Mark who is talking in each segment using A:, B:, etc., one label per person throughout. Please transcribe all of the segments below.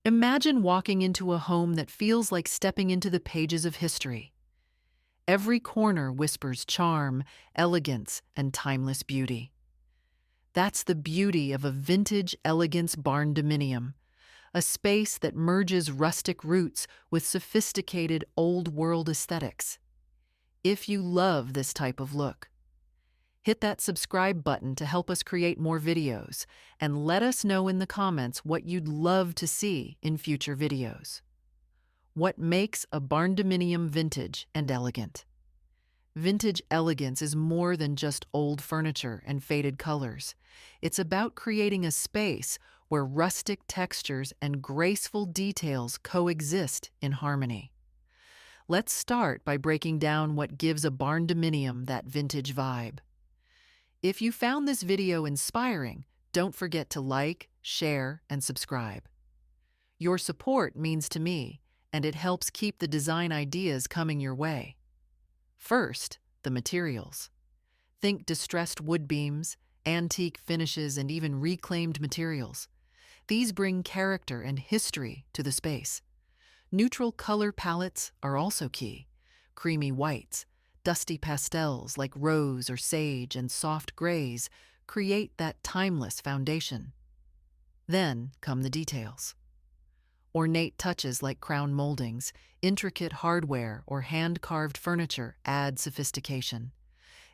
A: Imagine walking into a home that feels like stepping into the pages of history. Every corner whispers charm, elegance, and timeless beauty. That's the beauty of a vintage elegance barndominium, a space that merges rustic roots with sophisticated old-world aesthetics. If you love this type of look, hit that subscribe button to help us create more videos, and let us know in the comments what you'd love to see in future videos. What makes a barndominium vintage and elegant? Vintage elegance is more than just old furniture and faded colors. It's about creating a space where rustic textures and graceful details coexist in harmony. Let's start by breaking down what gives a barndominium that vintage vibe. If you found this video inspiring, don't forget to like, share, and subscribe. Your support means to me, and it helps keep the design ideas coming your way. First, the materials. Think distressed wood beams, antique finishes, and even reclaimed materials. These bring character and history to the space. Neutral color palettes are also key. Creamy whites, dusty pastels like rose or sage, and soft grays create that timeless foundation. Then come the details. Ornate touches like crown moldings, intricate hardware, or hand-carved furniture add sophistication.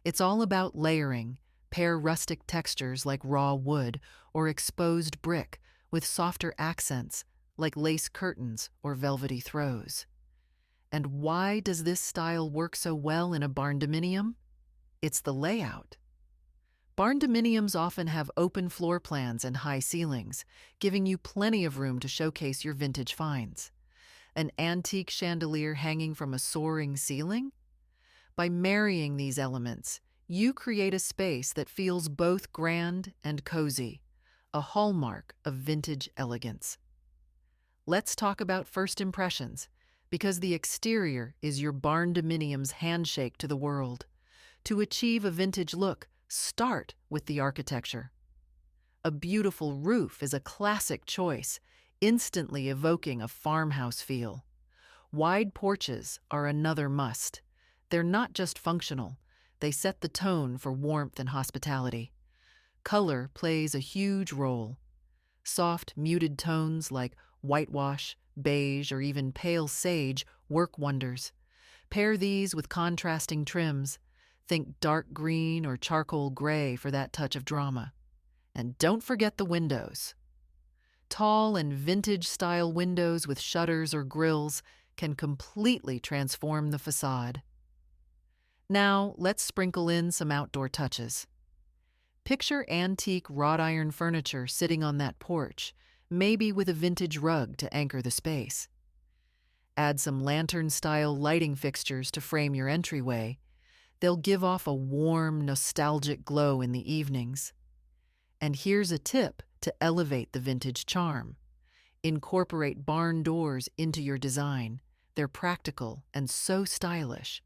A: It's all about layering. Pair rustic textures like raw wood or exposed brick with softer accents like lace curtains or velvety throws. And why does this style work so well in a barndominium? It's the layout. Barndominiums often have open floor plans and high ceilings, giving you plenty of room to showcase your vintage finds. An antique chandelier hanging from a soaring ceiling? By marrying these elements, you create a space that feels both grand and cozy, a hallmark of vintage elegance. Let's talk about first impressions, because the exterior is your barndominium's handshake to the world. To achieve a vintage look, start with the architecture. A beautiful roof is a classic choice, instantly evoking a farmhouse feel. Wide porches are another must. They're not just functional, they set the tone for warmth and hospitality. Color plays a huge role. Soft, muted tones like whitewash, beige, or even pale sage work wonders. Pair these with contrasting trims. Think dark green or charcoal gray for that touch of drama. And don't forget the windows. Tall and vintage-style windows with shutters or grills can completely transform the facade. Now, let's sprinkle in some outdoor touches. Picture antique wrought iron furniture sitting on that porch, maybe with a vintage rug to anchor the space. Add some lantern-style lighting fixtures to frame your entryway. They'll give off a warm, nostalgic glow in the evenings. And here's a tip to elevate the vintage charm. Incorporate barn doors into your design. They're practical and so stylish.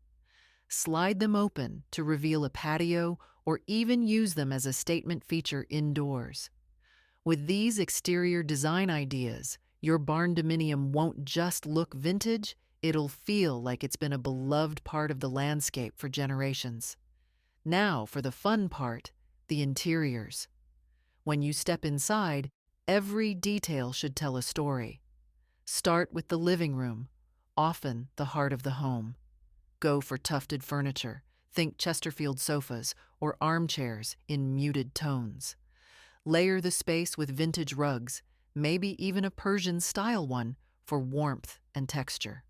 A: Slide them open to reveal a patio or even use them as a statement feature indoors. With these exterior design ideas, your barndominium won't just look vintage, it'll feel like it's been a beloved part of the landscape for generations. Now for the fun part, the interiors. When you step inside, every detail should tell a story. Start with the living room, often the heart of the home. Go for tufted furniture, think Chesterfield sofas or armchairs in muted tones. Layer the space with vintage rugs, maybe even a Persian-style one for warmth and texture.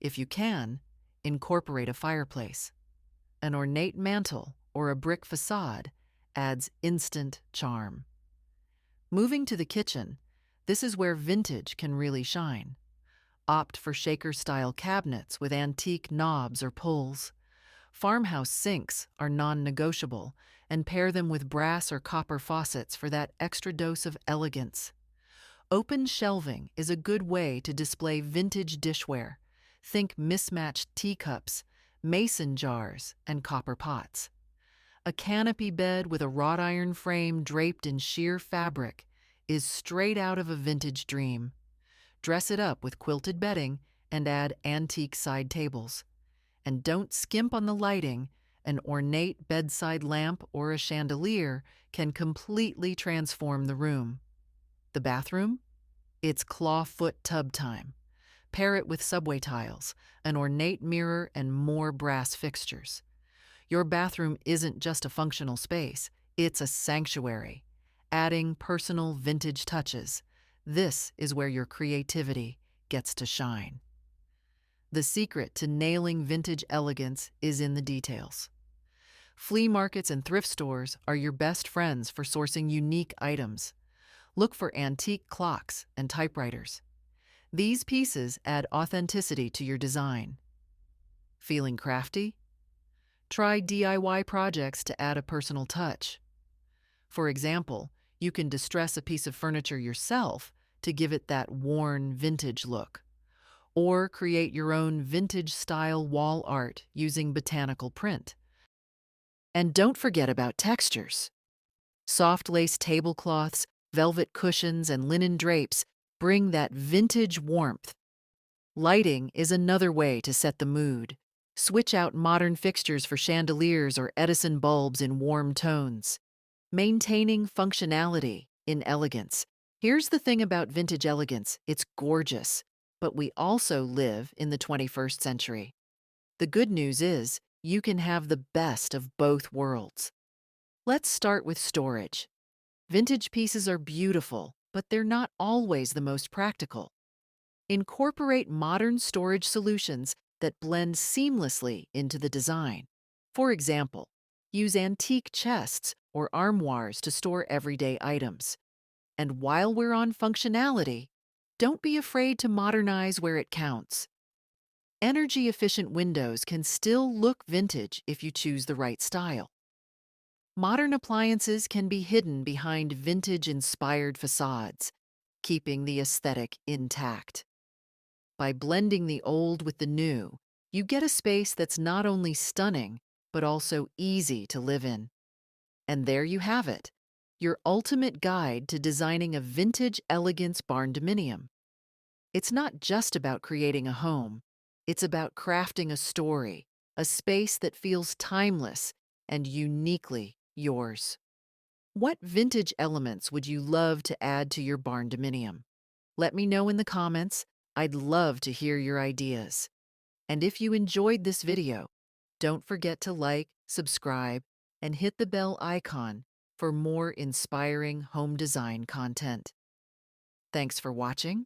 A: If you can, incorporate a fireplace. An ornate mantel or a brick facade adds instant charm. Moving to the kitchen, this is where vintage can really shine. Opt for shaker-style cabinets with antique knobs or pulls. Farmhouse sinks are non-negotiable, and pair them with brass or copper faucets for that extra dose of elegance. Open shelving is a good way to display vintage dishware. Think mismatched teacups, mason jars, and copper pots. A canopy bed with a wrought iron frame draped in sheer fabric is straight out of a vintage dream. Dress it up with quilted bedding and add antique side tables. And don't skimp on the lighting. An ornate bedside lamp or a chandelier can completely transform the room. The bathroom? It's clawfoot tub time. Pair it with subway tiles, an ornate mirror, and more brass fixtures. Your bathroom isn't just a functional space, it's a sanctuary. Adding personal vintage touches. This is where your creativity gets to shine. The secret to nailing vintage elegance is in the details. Flea markets and thrift stores are your best friends for sourcing unique items. Look for antique clocks and typewriters. These pieces add authenticity to your design. Feeling crafty? Try DIY projects to add a personal touch. For example, you can distress a piece of furniture yourself to give it that worn, vintage look. Or create your own vintage-style wall art using botanical print. And don't forget about textures. Soft lace tablecloths, velvet cushions, and linen drapes bring that vintage warmth. Lighting is another way to set the mood. Switch out modern fixtures for chandeliers or Edison bulbs in warm tones. Maintaining functionality in elegance. Here's the thing about vintage elegance, it's gorgeous, but we also live in the 21st century. The good news is, you can have the best of both worlds. Let's start with storage. Vintage pieces are beautiful, but they're not always the most practical. Incorporate modern storage solutions that blend seamlessly into the design. For example, use antique chests or armoires to store everyday items. And while we're on functionality, don't be afraid to modernize where it counts. Energy-efficient windows can still look vintage if you choose the right style. Modern appliances can be hidden behind vintage-inspired facades, keeping the aesthetic intact. By blending the old with the new, you get a space that's not only stunning, but also easy to live in. And there you have it, your ultimate guide to designing a vintage elegance barndominium. It's not just about creating a home, it's about crafting a story, a space that feels timeless and uniquely yours. What vintage elements would you love to add to your barndominium? Let me know in the comments. I'd love to hear your ideas. And if you enjoyed this video, don't forget to like, subscribe, and hit the bell icon for more inspiring home design content. Thanks for watching,